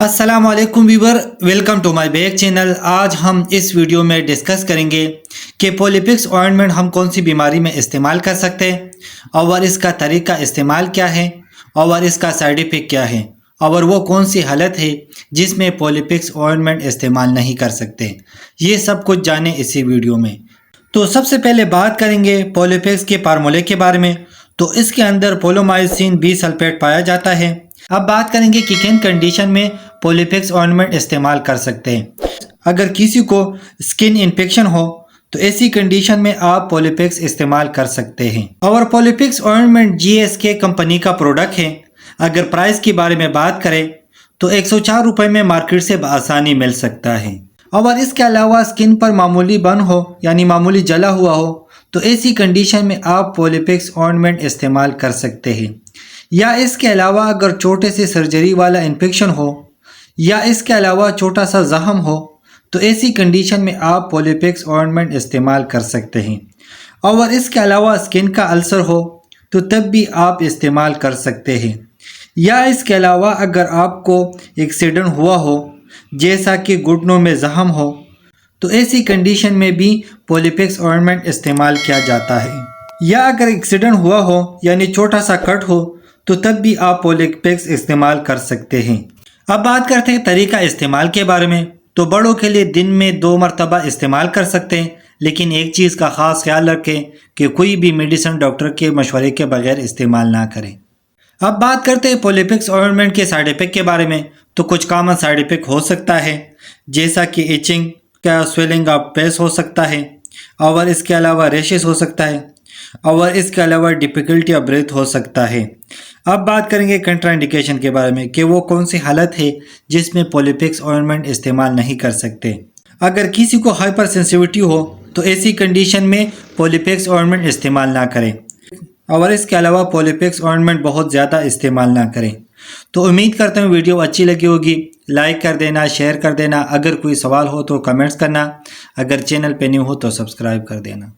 अस्सलाम वालेकुम viewer, welcome to my back channel. आज हम इस वीडियो में डिस्कस करेंगे कि पोलिफिक्स ऑइंटमेंट हम कौन सी बीमारी में इस्तेमाल कर सकते हैं और इसका तरीका इस्तेमाल क्या है और इसका साइड इफ़ेक्ट क्या है और वो कौन सी हालत है जिसमें पोलिफिक्स ऑइंटमेंट इस्तेमाल नहीं कर सकते। ये सब कुछ जानें इसी वीडियो में। तो सबसे पहले बात करेंगे पोलिफिक्स के फार्मूले के बारे में। तो इसके अंदर पोलोमाइसिन बी सल्फेट पाया जाता है। अब बात करेंगे कि किन कंडीशन में पोलिफिक्स ऑइंटमेंट इस्तेमाल कर सकते हैं। अगर किसी को स्किन इन्फेक्शन हो तो ऐसी कंडीशन में आप पोलिफिक्स इस्तेमाल कर सकते हैं। और पोलिफिक्स ऑइंटमेंट GSK कंपनी का प्रोडक्ट है। अगर प्राइस के बारे में बात करें तो 104 रुपये में मार्केट से आसानी मिल सकता है। और इसके अलावा स्किन पर मामूली बर्न हो यानी मामूली जला हुआ हो तो ऐसी कंडीशन में आप पोलिफिक्स ऑइंटमेंट इस्तेमाल कर सकते हैं। या इसके अलावा अगर छोटे से सर्जरी वाला इन्फेक्शन हो या इसके अलावा छोटा सा जख्म हो तो ऐसी कंडीशन में आप पोलिफिक्स ऑइंटमेंट इस्तेमाल कर सकते हैं। और इसके अलावा स्किन का अल्सर हो तो तब भी आप इस्तेमाल कर सकते हैं। या इसके अलावा अगर आपको एक्सीडेंट हुआ हो जैसा कि घुटनों में जख्म हो तो ऐसी कंडीशन में भी पोलिफिक्स ऑइंटमेंट इस्तेमाल किया जाता है। या अगर एक्सीडेंट हुआ हो यानी छोटा सा कट हो तो तब भी आप पोलिफिक्स इस्तेमाल कर सकते हैं। अब बात करते हैं तरीका इस्तेमाल के बारे में। तो बड़ों के लिए दिन में 2 मरतबा इस्तेमाल कर सकते हैं, लेकिन एक चीज़ का ख़ास ख्याल रखें कि कोई भी मेडिसिन डॉक्टर के मशवरे के बगैर इस्तेमाल ना करें। अब बात करते हैं पोलिफिक्स ऑइंटमेंट के साइड इफ़ेक्ट के बारे में। तो कुछ कॉमन साइड इफ़ेक्ट हो सकता है जैसा कि इचिंग का स्वेलिंग ऑफ फेस हो सकता है और इसके अलावा रैशेस हो सकता है और इसके अलावा डिफ़िकल्टी ऑफ ब्रेथ हो सकता है। अब बात करेंगे कंट्राइंडिकेशन के बारे में कि वो कौन सी हालत है जिसमें पोलिफिक्स ऑइंटमेंट इस्तेमाल नहीं कर सकते। अगर किसी को हाइपर सेंसिटिविटी हो तो ऐसी कंडीशन में पोलिफिक्स ऑइंटमेंट इस्तेमाल ना करें और इसके अलावा पोलिफिक्स ऑइंटमेंट बहुत ज़्यादा इस्तेमाल ना करें। तो उम्मीद करता हूँ वीडियो अच्छी लगी होगी। लाइक कर देना, शेयर कर देना। अगर कोई सवाल हो तो कमेंट्स करना। अगर चैनल पे न्यू हो तो सब्सक्राइब कर देना।